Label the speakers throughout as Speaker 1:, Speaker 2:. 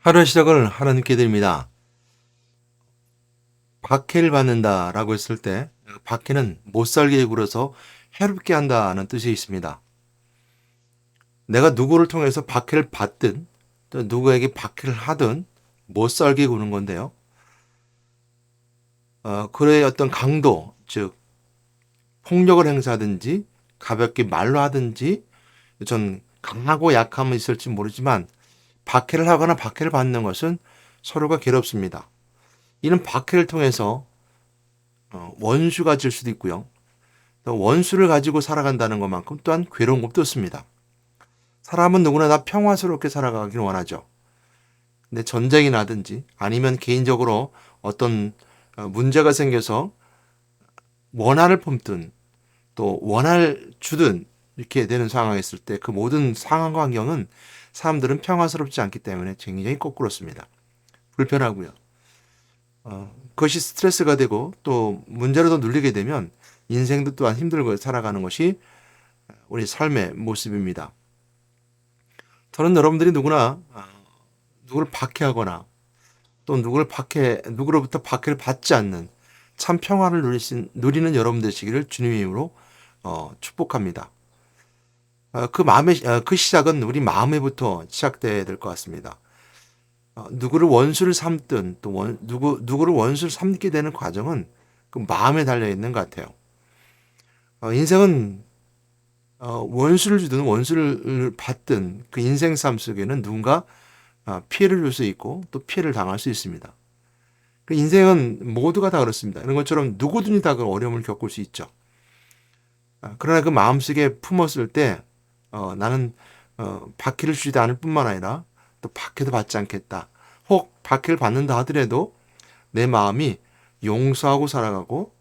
Speaker 1: 하루의 시작을 하나님께 드립니다. 박해를 받는다라고 했을 때 박해는 못살게 굴어서 해롭게 한다는 뜻이 있습니다. 내가 누구를 통해서 박해를 받든 또 누구에게 박해를 하든 못살게 구는 건데요. 그의 어떤 강도, 즉 폭력을 행사하든지 가볍게 말로 하든지 전 강하고 약함은 있을지 모르지만 박해를 하거나 박해를 받는 것은 서로가 괴롭습니다. 이는 박해를 통해서 원수가 질 수도 있고요. 또 원수를 가지고 살아간다는 것만큼 또한 괴로운 것도 없습니다. 사람은 누구나 다 평화스럽게 살아가길 원하죠. 근데 전쟁이 나든지 아니면 개인적으로 어떤 문제가 생겨서 원한을 품든 또 원한을 주든 이렇게 되는 상황이 있을 때 그 모든 상황과 환경은 사람들은 평화스럽지 않기 때문에 굉장히 거꾸렇습니다. 불편하고요. 그것이 스트레스가 되고 또 문제로 더 눌리게 되면 인생도 또한 힘들고 살아가는 것이 우리 삶의 모습입니다. 저는 여러분들이 누구나 누구를 박해하거나 또 누구로부터 박해를 받지 않는 참 평화를 누리는 여러분 되시기를 주님의 이름으로 축복합니다. 그 시작은 우리 마음에부터 시작돼야 될 것 같습니다. 누구를 원수를 삼든 또 누구를 원수를 삼게 되는 과정은 그 마음에 달려 있는 것 같아요. 인생은 원수를 주든 원수를 받든 그 인생 삶 속에는 누군가 피해를 줄 수 있고 또 피해를 당할 수 있습니다. 그 인생은 모두가 다 그렇습니다. 이런 것처럼 누구든지 다 그 어려움을 겪을 수 있죠. 그러나 그 마음속에 품었을 때 나는 박해를 주지 않을 뿐만 아니라 또 박해도 받지 않겠다. 혹 박해를 받는다 하더라도 내 마음이 용서하고 살아가고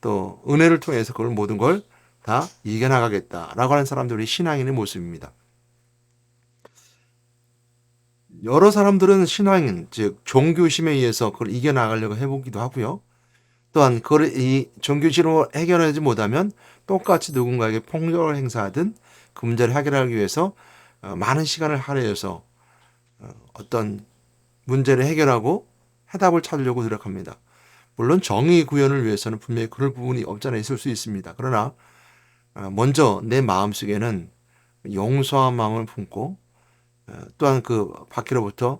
Speaker 1: 또 은혜를 통해서 그걸 모든 걸 다 이겨나가겠다라고 하는 사람들이 신앙인의 모습입니다. 여러 사람들은 신앙인, 즉 종교심에 의해서 그걸 이겨나가려고 해보기도 하고요. 또한 그걸 이 종교심으로 해결하지 못하면 똑같이 누군가에게 폭력을 행사하든 그 문제를 해결하기 위해서 많은 시간을 할애해서 어떤 문제를 해결하고 해답을 찾으려고 노력합니다. 물론 정의 구현을 위해서는 분명히 그럴 부분이 없잖아 있을 수 있습니다. 그러나 먼저 내 마음속에는 용서한 마음을 품고 또한 그 박해로부터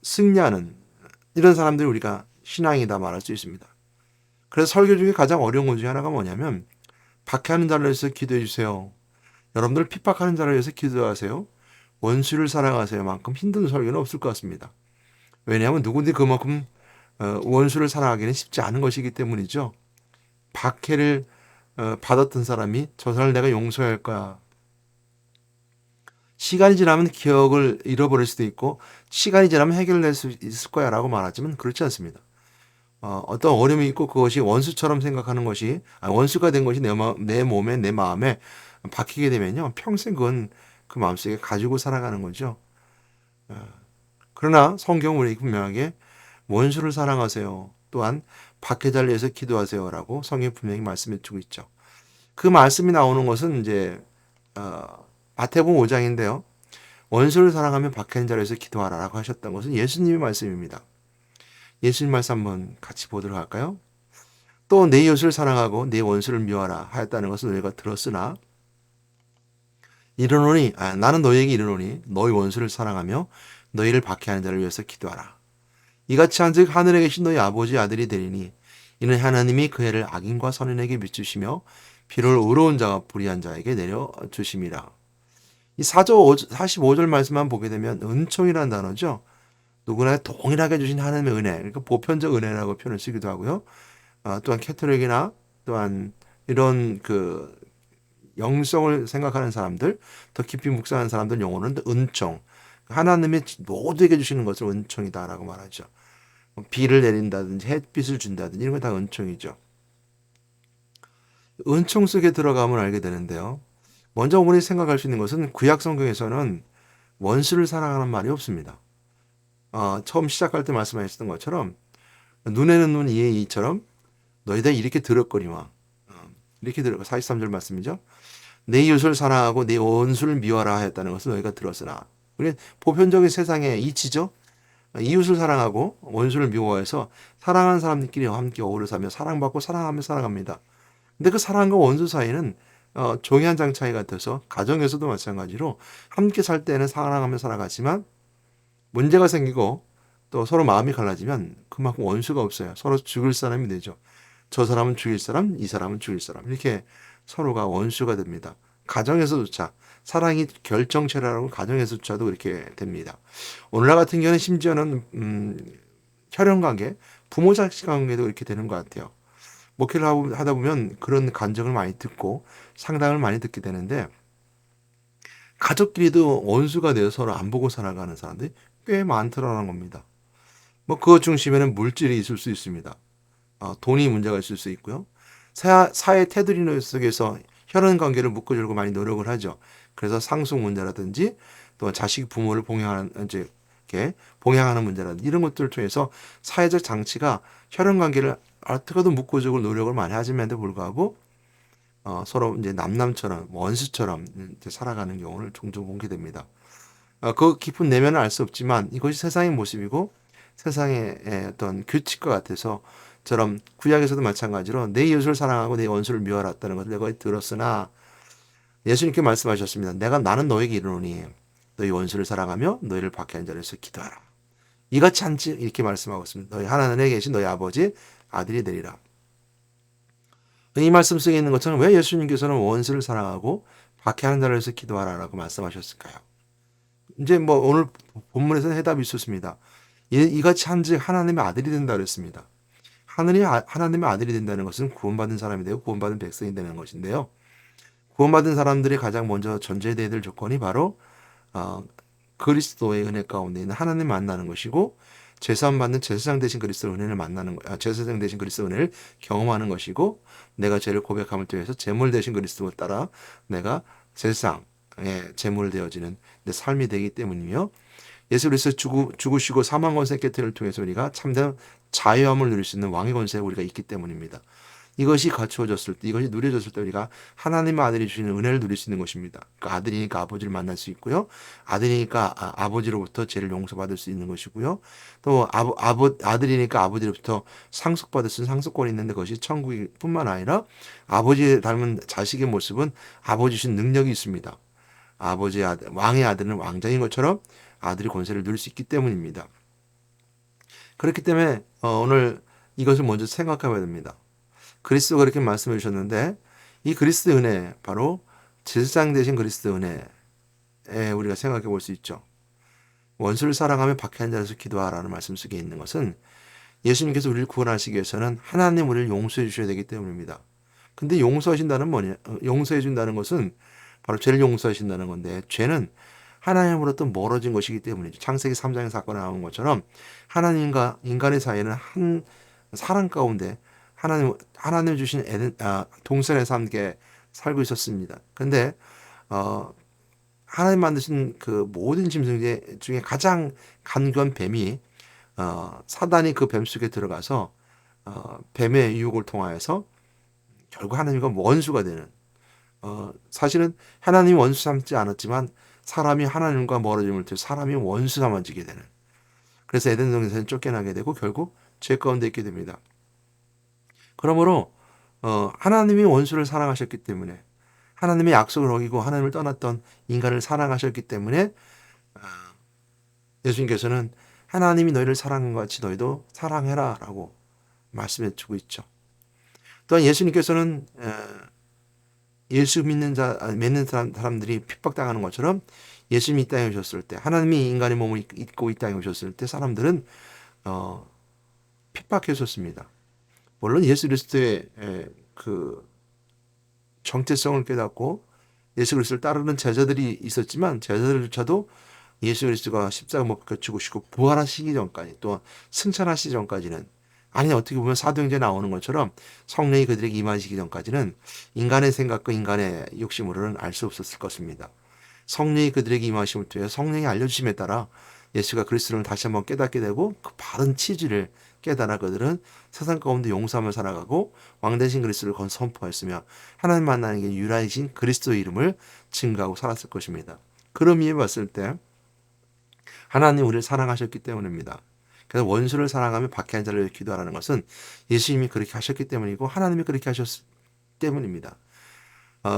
Speaker 1: 승리하는 이런 사람들이 우리가 신앙이다 말할 수 있습니다. 그래서 설교 중에 가장 어려운 것 중에 하나가 뭐냐면 박해하는 자를 위해서 기도해 주세요. 여러분들 핍박하는 자를 위해서 기도하세요. 원수를 사랑하세요만큼 힘든 설교는 없을 것 같습니다. 왜냐하면 누구든지 그만큼 원수를 사랑하기는 쉽지 않은 것이기 때문이죠. 박해를 받았던 사람이 저 사람을 내가 용서해야 할 거야. 시간이 지나면 기억을 잃어버릴 수도 있고 시간이 지나면 해결될 수 있을 거야 라고 말하지만 그렇지 않습니다. 어떤 어려움이 있고 그것이 원수처럼 생각하는 것이 원수가 된 것이 내 몸에 내 마음에 박히게 되면요. 평생 그건 그 마음속에 가지고 살아가는 거죠. 그러나 성경은 우리에게 분명하게 원수를 사랑하세요. 또한 박해자를 위해서 기도하세요라고 성경이 분명히 말씀해 주고 있죠. 그 말씀이 나오는 것은 이제 마태복음 5장인데요. 원수를 사랑하면 박해하는 자를 위해서 기도하라라고 하셨던 것은 예수님의 말씀입니다. 예수님 말씀 한번 같이 보도록 할까요? 또 내 이웃을 사랑하고 내 원수를 미워하라 하였다는 것을 너희가 들었으나 나는 너희에게 이르노니 너희 원수를 사랑하며 너희를 박해하는 자를 위해서 기도하라. 이같이 한즉 하늘에 계신 너희 아버지 아들이 되리니 이는 하나님이 그 해를 악인과 선인에게 비추시며 비를 의로운 자와 불의한 자에게 내려 주심이라. 이 45절 말씀만 보게 되면 은총이라는 단어죠. 누구나 동일하게 주신 하나님의 은혜, 그러니까 보편적 은혜라고 표현을 쓰기도 하고요. 또한 캐톨릭이나 또한 이런 그 영성을 생각하는 사람들, 더 깊이 묵상하는 사람들 용어는 은총. 하나님이 모두에게 주시는 것을 은총이다라고 말하죠. 비를 내린다든지 햇빛을 준다든지 이런 건 다 은총이죠. 은총 속에 들어가면 알게 되는데요. 먼저 어머니 생각할 수 있는 것은 구약 성경에서는 원수를 사랑하는 말이 없습니다. 처음 시작할 때 말씀하셨던 것처럼 눈에는 눈, 이에 이처럼 너희들 이렇게 들었거니와 이렇게 들어 43절 말씀이죠. 내 이웃을 사랑하고 내 원수를 미워하라 하였다는 것을 너희가 들었으나 우리 보편적인 세상의 이치죠. 이웃을 사랑하고 원수를 미워해서 사랑하는 사람들끼리 함께 어우러 살며 사랑받고 사랑하며 살아갑니다. 근데 그 사랑과 원수 사이는 종이 한 장 차이 같아서 가정에서도 마찬가지로 함께 살 때는 사랑하며 살아가지만 문제가 생기고 또 서로 마음이 갈라지면 그만큼 원수가 없어요. 서로 죽일 사람이 되죠. 저 사람은 죽일 사람, 이 사람은 죽일 사람. 이렇게 서로가 원수가 됩니다. 가정에서조차 사랑이 결정체라고 가정에서조차도 그렇게 됩니다. 오늘날 같은 경우는 심지어는 혈연 관계, 부모 자식 관계도 이렇게 되는 것 같아요. 목회를 하다 보면 그런 간증을 많이 듣고 상담을 많이 듣게 되는데 가족끼리도 원수가 되어 서로 안 보고 살아가는 사람들이 꽤 많더라는 겁니다. 뭐 그 중심에는 물질이 있을 수 있습니다. 돈이 문제가 있을 수 있고요. 사회 테두리 속에서 혈연 관계를 묶어주려고 많이 노력을 하죠. 그래서 상속 문제라든지 또 자식 부모를 봉양하는 이제 이렇게 봉양하는 문제라든지 이런 것들을 통해서 사회적 장치가 혈연 관계를 어떻게든 묶어주고 노력을 많이 하짐에도 불구하고 서로 이제 남남처럼 원수처럼 이제 살아가는 경우를 종종 보게 됩니다. 그 깊은 내면은 알 수 없지만 이것이 세상의 모습이고 세상의 어떤 규칙과 같아서 처럼 구약에서도 마찬가지로 내 이웃을 사랑하고 내 원수를 미워하라는 것을 내가 들었으나 예수님께 말씀하셨습니다. 나는 너에게 이르노니 너희 원수를 사랑하며 너희를 박해한 자를 위해서 기도하라. 이같이 한지 이렇게 말씀하고 있습니다. 너희 하나님에 계신 너희 아버지 아들이 되리라. 이 말씀 속에 있는 것처럼 왜 예수님께서는 원수를 사랑하고 박해하는 자를 위해서 기도하라라고 말씀하셨을까요? 이제 뭐 오늘 본문에서는 해답이 있었습니다. 이같이 한즉 하나님의 아들이 된다 그랬습니다. 하나님의 아들이 된다는 것은 구원받은 사람이 되고 구원받은 백성이 되는 것인데요. 구원받은 사람들이 가장 먼저 전제되어야 될 조건이 바로 그리스도의 은혜 가운데 있는 하나님 만나는 것이고 제사함 받는 제사장 되신 그리스도 은혜를 제사장 되신 그리스도 은혜를 경험하는 것이고 내가 죄를 고백함을 통해서 제물 되신 그리스도를 따라 내가 제사장의 제물 되어지는 내 삶이 되기 때문이며 예수 그리스도 죽으시고 사망 권세 깨트를 통해서 우리가 참된 자유함을 누릴 수 있는 왕의 권세가 우리가 있기 때문입니다. 이것이 갖추어졌을 때, 이것이 누려졌을 때 우리가 하나님의 아들이 주시는 은혜를 누릴 수 있는 것입니다. 그러니까 아들이니까 아버지를 만날 수 있고요. 아들이니까 아버지로부터 죄를 용서받을 수 있는 것이고요. 또 아들이니까 아버지로부터 상속받을 수 있는 상속권이 있는데 그것이 천국뿐만 아니라 아버지 닮은 자식의 모습은 아버지 주신 능력이 있습니다. 왕의 아들은 왕자인 것처럼 아들이 권세를 누릴 수 있기 때문입니다. 그렇기 때문에 오늘 이것을 먼저 생각해봐야 됩니다. 그리스도가 그렇게 말씀해 주셨는데 이 그리스도의 은혜 바로 제사장 되신 그리스도의 은혜에 우리가 생각해 볼 수 있죠. 원수를 사랑하며 박해한 자에서 기도하라는 말씀 속에 있는 것은 예수님께서 우리를 구원하시기 위해서는 하나님 우리를 용서해 주셔야 되기 때문입니다. 근데 용서해 준다는 것은 바로 죄를 용서하신다는 건데 죄는 하나님으로부터 멀어진 것이기 때문이죠. 창세기 3장의 사건에 나온 것처럼 하나님과 인간의 사이에는 한 사랑 가운데 하나님 주신 동산에서 함께 살고 있었습니다. 근데 하나님 만드신 그 모든 짐승 중에 가장 간교한 뱀이 사단이 그 뱀 속에 들어가서 뱀의 유혹을 통하여서 결국 하나님과 원수가 되는 사실은 하나님이 원수 삼지 않았지만 사람이 하나님과 멀어짐을 통해 사람이 원수 삼아지게 되는 그래서 에덴 동산에서 쫓겨나게 되고 결국 죄 가운데 있게 됩니다. 그러므로 하나님이 원수를 사랑하셨기 때문에 하나님의 약속을 어기고 하나님을 떠났던 인간을 사랑하셨기 때문에 예수님께서는 하나님이 너희를 사랑한 것 같이 너희도 사랑해라 라고 말씀해 주고 있죠. 또한 예수님께서는 예수 믿는 사람들이 핍박당하는 것처럼 예수님이 이 땅에 오셨을 때 하나님이 인간의 몸을 입고 이 땅에 오셨을 때 사람들은 핍박해 줬습니다. 물론 예수 그리스도의 그 정체성을 깨닫고 예수 그리스도를 따르는 제자들이 있었지만 제자들조차도 예수 그리스도가 십자가 못 박혀 죽으시고 부활하시기 전까지 또 승천하시기 전까지는 아니 어떻게 보면 사도행전에 나오는 것처럼 성령이 그들에게 임하시기 전까지는 인간의 생각과 인간의 욕심으로는 알 수 없었을 것입니다. 성령이 그들에게 임하심을 통해 성령이 알려주심에 따라 예수가 그리스도를 다시 한번 깨닫게 되고 그 바른 치질을 깨달아 그들은 세상 가운데 용서하며 살아가고 왕대신 그리스도를 선포했으며 하나님 만나는 게 유일하신 그리스도의 이름을 증거하고 살았을 것입니다. 그런 의미에 봤을 때 하나님 우리를 사랑하셨기 때문입니다. 그래서 원수를 사랑하며 박해한 자를 위해 기도하라는 것은 예수님이 그렇게 하셨기 때문이고 하나님이 그렇게 하셨기 때문입니다.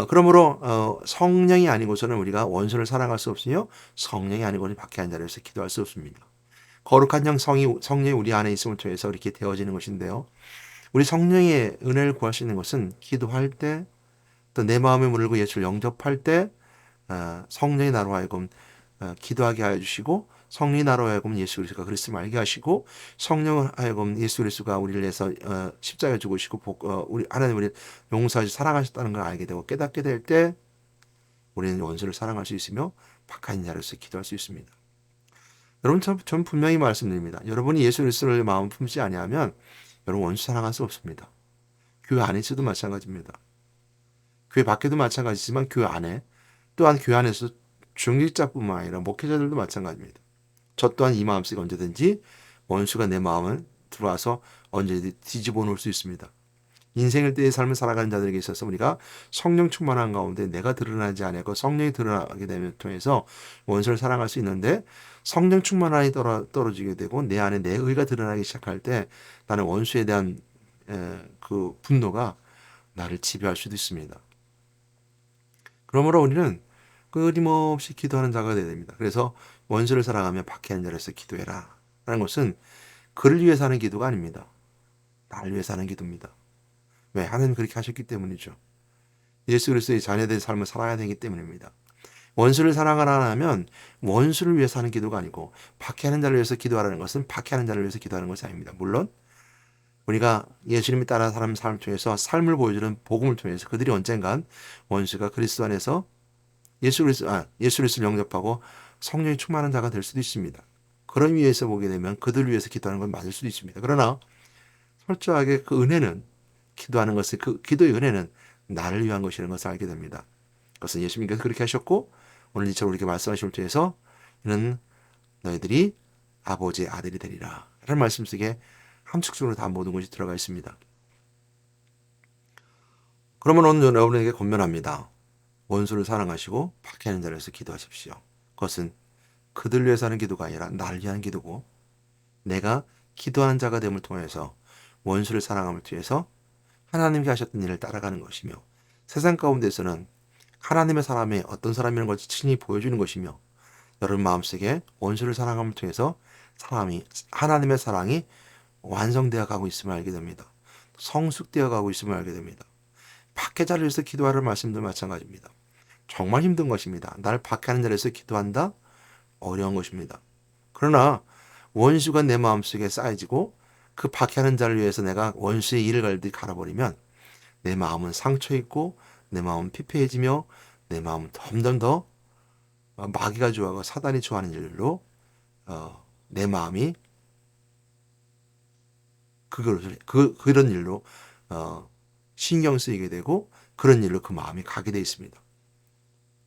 Speaker 1: 그러므로 성령이 아니고서는 우리가 원수를 사랑할 수 없으며 성령이 아니고는 박해한 자를 위해서 기도할 수 없습니다. 거룩한 성령이 우리 안에 있음을 통해서 이렇게 되어지는 것인데요. 우리 성령의 은혜를 구할 수 있는 것은 기도할 때, 또 내 마음의 문을 열고 예수를 영접할 때 성령이 나로 하여금 기도하게 하여 주시고, 성령이 나로 하여금 예수 그리스도가 그리스도를 알게 하시고, 성령을 하여금 예수 그리스도가 우리를 위해서 십자가에 죽으시고 우리 하나님 우리를 용서하시 사랑하셨다는 걸 알게 되고 깨닫게 될 때 우리는 원수를 사랑할 수 있으며 박한 자로서 기도할 수 있습니다. 여러분, 전 분명히 말씀드립니다. 여러분이 예수 그리스도를 마음 품지 아니하면 여러분 원수 사랑할 수 없습니다. 교회 안에서도 마찬가지입니다. 교회 밖에도 마찬가지지만 교회 안에, 또한 교회 안에서 중직자뿐만 아니라 목회자들도 마찬가지입니다. 저 또한 이 마음속에 언제든지 원수가 내 마음을 들어와서 언제든지 뒤집어 놓을 수 있습니다. 인생을 때의 삶을 살아가는 자들에게 있어서 우리가 성령 충만한 가운데 내가 드러나지 않고 성령이 드러나게 되면 통해서 원수를 사랑할 수 있는데, 성령 충만함이 떨어지게 되고 내 안에 내 의가 드러나기 시작할 때 나는 원수에 대한 그 분노가 나를 지배할 수도 있습니다. 그러므로 우리는 끊임없이 기도하는 자가 되어야 됩니다. 그래서 원수를 사랑하며 박해하는 자로서 기도해라 라는 것은 그를 위해서 하는 기도가 아닙니다. 나를 위해서 하는 기도입니다. 왜? 하나님 그렇게 하셨기 때문이죠. 예수 그리스도의 자녀된 삶을 살아야 되기 때문입니다. 원수를 사랑하라 하면 원수를 위해서 하는 기도가 아니고, 박해하는 자를 위해서 기도하라는 것은 박해하는 자를 위해서 기도하는 것이 아닙니다. 물론 우리가 예수님이 따라 사람 삶을 통해서 삶을 보여주는 복음을 통해서 그들이 언젠간 원수가 그리스도 안에서 예수 그리스도를 영접하고 성령이 충만한 자가 될 수도 있습니다. 그런 위에서 보게 되면 그들을 위해서 기도하는 건 맞을 수도 있습니다. 그러나 철저하게 그 은혜는, 기도하는 것은, 그 기도의 은혜는 나를 위한 것이라는 것을 알게 됩니다. 그것은 예수님께서 그렇게 하셨고 오늘 이처럼 우리에게 말씀하심을 통해서 이는 너희들이 아버지의 아들이 되리라 라는 말씀 속에 함축적으로 다 모든 것이 들어가 있습니다. 그러면 오늘 여러분에게 권면합니다. 원수를 사랑하시고 박해하는 자를 위해서 기도하십시오. 그것은 그들 위해서 하는 기도가 아니라 나를 위한 기도고, 내가 기도하는 자가 됨을 통해서 원수를 사랑함을 통해서 하나님께 하셨던 일을 따라가는 것이며, 세상 가운데서는 하나님의 사람이 어떤 사람이라는 것을 친히 보여주는 것이며, 여러분 마음속에 원수를 사랑함을 통해서 하나님의 사랑이 완성되어 가고 있음을 알게 됩니다. 성숙되어 가고 있음을 알게 됩니다. 박해자를 위해서 기도하는 말씀도 마찬가지입니다. 정말 힘든 것입니다. 나를 박해하는 자를 위해서 기도한다? 어려운 것입니다. 그러나 원수가 내 마음속에 쌓여지고 그 박해하는 자를 위해서 내가 원수의 일을 갈듯이 갈아버리면 내 마음은 상처 있고 내 마음은 피폐해지며 내 마음은 점점 더 마귀가 좋아하고 사단이 좋아하는 일로 내 마음이 그런 일로 신경 쓰이게 되고 그런 일로 그 마음이 가게 되어 있습니다.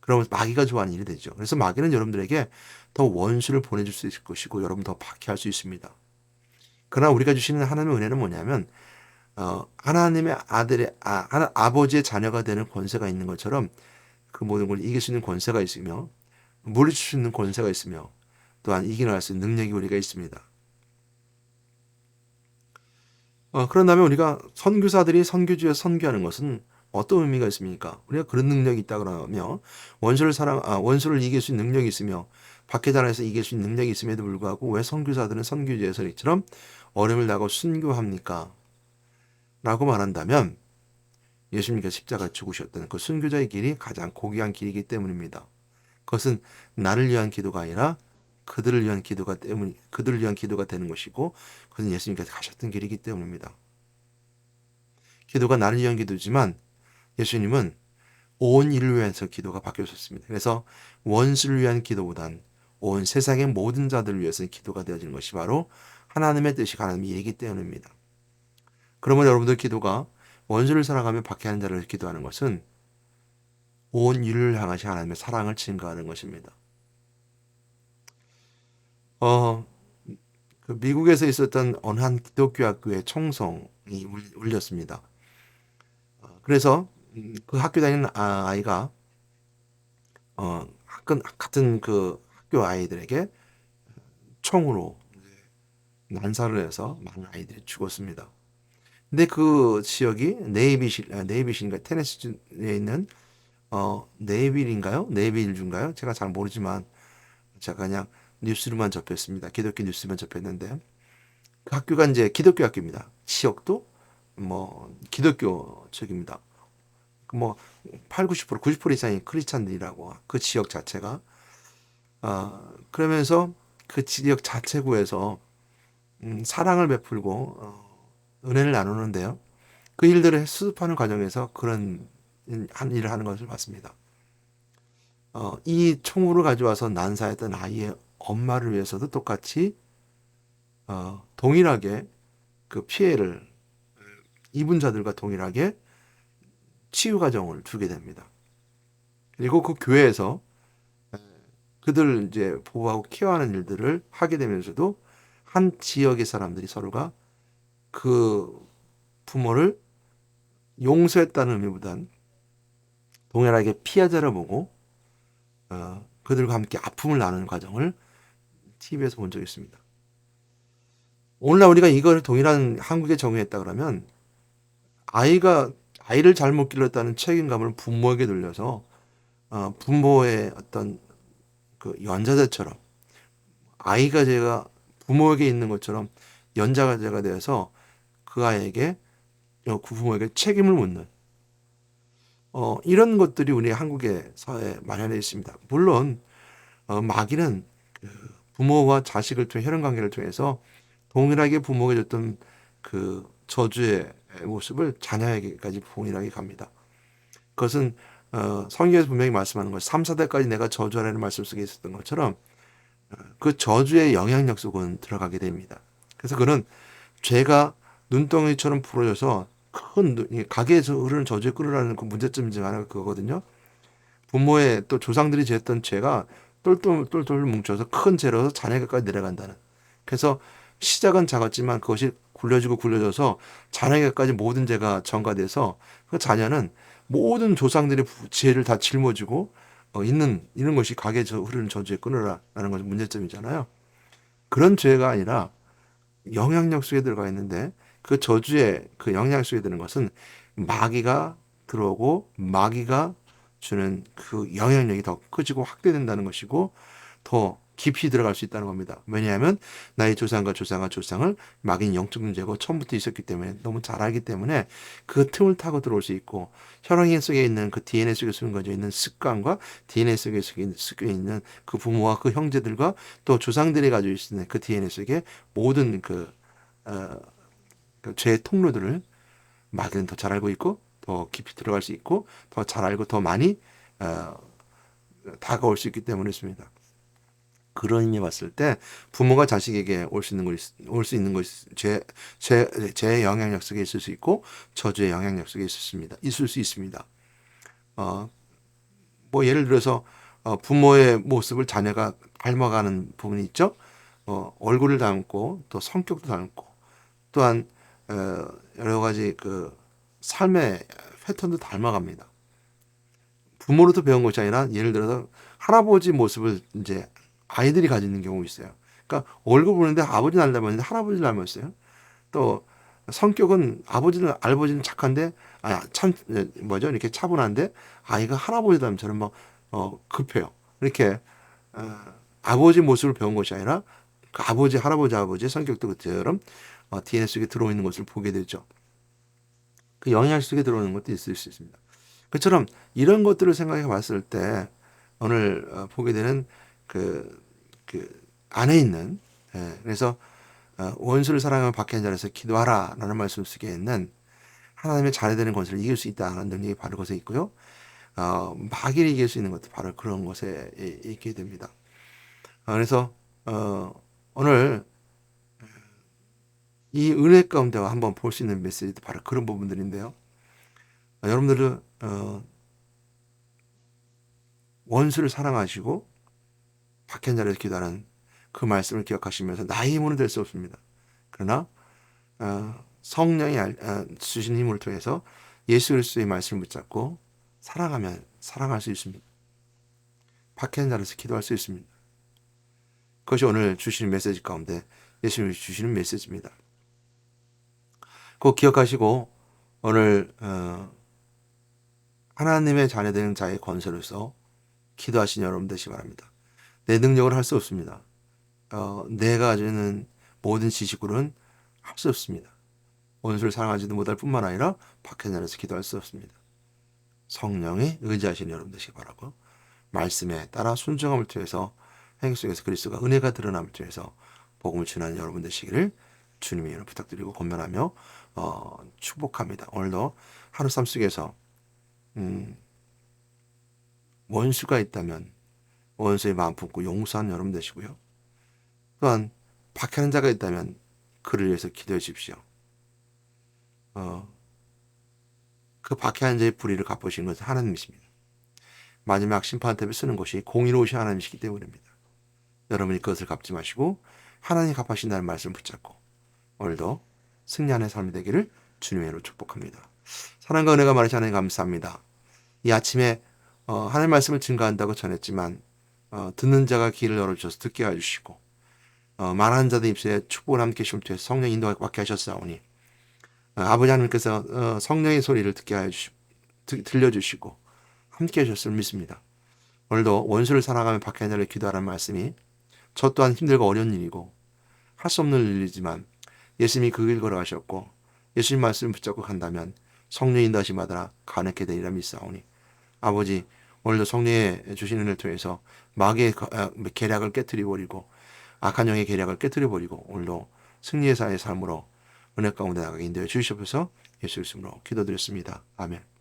Speaker 1: 그러면 마귀가 좋아하는 일이 되죠. 그래서 마귀는 여러분들에게 더 원수를 보내줄 수 있을 것이고 여러분 더 박해할 수 있습니다. 그러나 우리가 주시는 하나님의 은혜는 뭐냐면 하나님의 아버지의 자녀가 되는 권세가 있는 것처럼 그 모든 걸 이길 수 있는 권세가 있으며 물리칠 수 있는 권세가 있으며 또한 이겨낼 수 있는 능력이 우리가 있습니다. 그런 다음에 우리가 선교사들이 선교지에 선교하는 것은 어떤 의미가 있습니까? 우리가 그런 능력이 있다 그러면 원수를 이길 수 있는 능력이 있으며 박해자에서 이길 수 있는 능력이 있음에도 불구하고 왜 선교사들은 선교지에서 이처럼 어려움을 당하고 순교합니까? 라고 말한다면 예수님께서 십자가 죽으셨던 그 순교자의 길이 가장 고귀한 길이기 때문입니다. 그것은 나를 위한 기도가 아니라 그들을 위한 기도가 되는 것이고, 그것은 예수님께서 가셨던 길이기 때문입니다. 기도가 나를 위한 기도지만 예수님은 온 인류를 위해서 기도가 바뀌어졌습니다. 그래서 원수를 위한 기도보단 온 세상의 모든 자들을 위해서 기도가 되어지는 것이 바로 하나님의 뜻이 하나님의 일이기 때문입니다. 그러면 여러분들 기도가 원수를 사랑하며 박해하는 자를 기도하는 것은 온 인류를 향하신 하나님의 사랑을 증거하는 것입니다. 그 미국에서 있었던 어느 한 기독교 학교의 총성이 울렸습니다. 그래서 그 학교 다니는 아이가 같은 그 학교 아이들에게 총으로 난사를 해서 많은 아이들이 죽었습니다. 근데 그 지역이 네이비실인가 테네시주에 있는 네이빌인가요? 제가 잘 모르지만 제가 그냥 뉴스로만 접했습니다. 기독교 뉴스만 접했는데 그 학교가 이제 기독교 학교입니다. 지역도 뭐 기독교 측입니다. 뭐 8, 90% 90% 이상이 크리스찬들이라고 그 지역 자체가 그러면서 그 지역 자체구에서 사랑을 베풀고 은혜를 나누는데요. 그 일들을 수습하는 과정에서 그런 한 일을 하는 것을 봤습니다. 이 총으로 가져와서 난사했던 아이의 엄마를 위해서도 똑같이 동일하게 그 피해를 입은 자들과 동일하게 치유 과정을 두게 됩니다. 그리고 그 교회에서 그들 이제 보호하고 케어하는 일들을 하게 되면서도 한 지역의 사람들이 서로가 그 부모를 용서했다는 의미보단 동일하게 피해자를 보고 그들과 함께 아픔을 나누는 과정을 TV에서 본 적이 있습니다. 오늘날 우리가 이걸 동일한 한국에 적용했다 그러면 아이를 잘못 길렀다는 책임감을 부모에게 돌려서 부모의 어떤 그 연좌제처럼 제가 부모에게 있는 것처럼 연좌제가 되어서 그 아이에게 그 부모에게 책임을 묻는 이런 것들이 우리 한국의 사회에 만연해 있습니다. 물론 마귀는 그 부모와 자식을 통해 혈연 관계를 통해서 동일하게 부모에게 줬던 그 저주의 모습을 자녀에게까지 동일하게 갑니다. 그것은 성경에서 분명히 말씀하는 것 3, 4대까지 내가 저주하라는 말씀 속에 있었던 것처럼 그 저주의 영향력 속은 들어가게 됩니다. 그래서 그는 죄가 눈덩이처럼 부러져서 가게에서 흐르는 저주에 끌어라는 그 문제점 중 하나가 그거거든요. 부모의 또 조상들이 지었던 죄가 똘똘 뭉쳐서 큰 죄로서 자녀에게까지 내려간다는. 그래서 시작은 작았지만 그것이 굴려져서 자녀에게까지 모든 죄가 전가돼서 그 자녀는 모든 조상들의 죄를 다 짊어지고 이런 것이 가게에서 흐르는 저주에 끊으라라는 것이 문제점이잖아요. 그런 죄가 아니라 영향력 속에 들어가 있는데 그 저주의 그 영향력 속에 드는 것은 마귀가 들어오고 마귀가 주는 그 영향력이 더 커지고 확대된다는 것이고 더 깊이 들어갈 수 있다는 겁니다. 왜냐하면 나의 조상과 조상을 마귀는 영적 존재고 처음부터 있었기 때문에 너무 잘 알기 때문에 그 틈을 타고 들어올 수 있고 혈액 속에 있는 그 DNA 속에 숨겨져 있는 습관과 DNA 속에 숨겨 있는 그 부모와 그 형제들과 또 조상들이 가지고 있는 그 DNA 속에 모든 그 죄의 통로들을 마귀는 더 잘 알고 있고 더 깊이 들어갈 수 있고 더 잘 알고 더 많이 다가올 수 있기 때문에 있습니다. 그런 의미에 봤을 때 부모가 자식에게 올 수 있는 것이 제 영향력 속에 있을 수 있고 저주의 영향력 속에 있을 수 있습니다. 뭐 예를 들어서 부모의 모습을 자녀가 닮아가는 부분이 있죠. 얼굴을 닮고 또 성격도 닮고 또한 여러 가지 그 삶의 패턴도 닮아갑니다. 부모로부터 배운 것이 아니라 예를 들어서 할아버지 모습을 이제 아이들이 가지는 경우 있어요. 그러니까 얼굴 보는데 아버지 닮았는데 할아버지 닮았어요. 또 성격은 아버지는 착한데 참 뭐죠 이렇게 차분한데 아이가 할아버지 닮처럼 막 급해요. 이렇게 아버지 모습을 배운 것이 아니라 그 할아버지의 성격도 그처럼 DNA 속에 들어있는 것을 보게 되죠. 그 영향 속에 들어오는 것도 있을 수 있습니다. 그처럼 이런 것들을 생각해 봤을 때 오늘 보게 되는 그 안에 있는 그래서 원수를 사랑하면 박해한 자에서 기도하라라는 말씀 속에 있는 하나님의 자녀되는 것을 이길 수 있다는 능력이 바로 것에 있고요. 마귀를 이길 수 있는 것도 바로 그런 것에 있게 됩니다. 그래서 오늘 이 은혜 가운데 한번 볼 수 있는 메시지도 바로 그런 부분들인데요. 여러분들은 원수를 사랑하시고 박해한 자에서 기도하는 그 말씀을 기억하시면서 나의 힘으로 될 수 없습니다. 그러나 성령이 주신 힘을 통해서 예수 그리스도의 말씀을 붙잡고 사랑하면 사랑할 수 있습니다. 박해한 자로서 기도할 수 있습니다. 그것이 오늘 주시는 메시지 가운데 예수님이 주시는 메시지입니다. 꼭 기억하시고 오늘 하나님의 자녀되는 자의 건설로서 기도하신 여러분 되시기 바랍니다. 내 능력으로 할 수 없습니다. 내가 가지는 모든 지식으로는 할 수 없습니다. 원수를 사랑하지도 못할 뿐만 아니라 박해 자리에서 기도할 수 없습니다. 성령에 의지하시는 여러분 되시기 바라고, 말씀에 따라 순종함을 통해서 행위 속에서 그리스도가 은혜가 드러남을 통해서 복음을 전하는 여러분 되시기를 주님의 이름으로 부탁드리고 권면하며 축복합니다. 오늘도 하루 삶 속에서 원수가 있다면 원수의 마음 품고 용서하는 여러분 되시고요. 또한 박해하는 자가 있다면 그를 위해서 기도해 주십시오. 그 박해하는 자의 불의를 갚으시는 것은 하나님이십니다. 마지막 심판대에 쓰는 것이 공의로우신 하나님이시기 때문입니다. 여러분이 그것을 갚지 마시고 하나님이 갚으신다는 말씀을 붙잡고 오늘도 승리하는 삶이 되기를 주님의 이름으로 축복합니다. 사랑과 은혜가 많으신 하나님 감사합니다. 이 아침에 하나님 말씀을 증거한다고 전했지만 듣는 자가 귀를 열어주셔서 듣게 해주시고 말하는 자들 입술에 축복을 함께 심투해서 성령 인도하게 받게 하셨사오니 아버지 하나님께서 성령의 소리를 듣게 하여 들려주시고 함께 하셨음을 믿습니다. 오늘도 원수를 사랑하며 박해하는 자를 기도하라는 말씀이 저 또한 힘들고 어려운 일이고 할 수 없는 일이지만 예수님이 그 길 걸어가셨고 예수님 말씀을 붙잡고 간다면 성령의 인도하심 받아 가능하게 되리라 믿사오니 아버지 오늘도 성령의 주신 은혜를 통해서 마귀의 계략을 깨뜨려 버리고 악한 영의 계략을 깨뜨려 버리고 오늘도 승리의 사의 삶으로 은혜 가운데 나가게 인도해 주시옵소서. 예수 이름으로 기도드렸습니다. 아멘.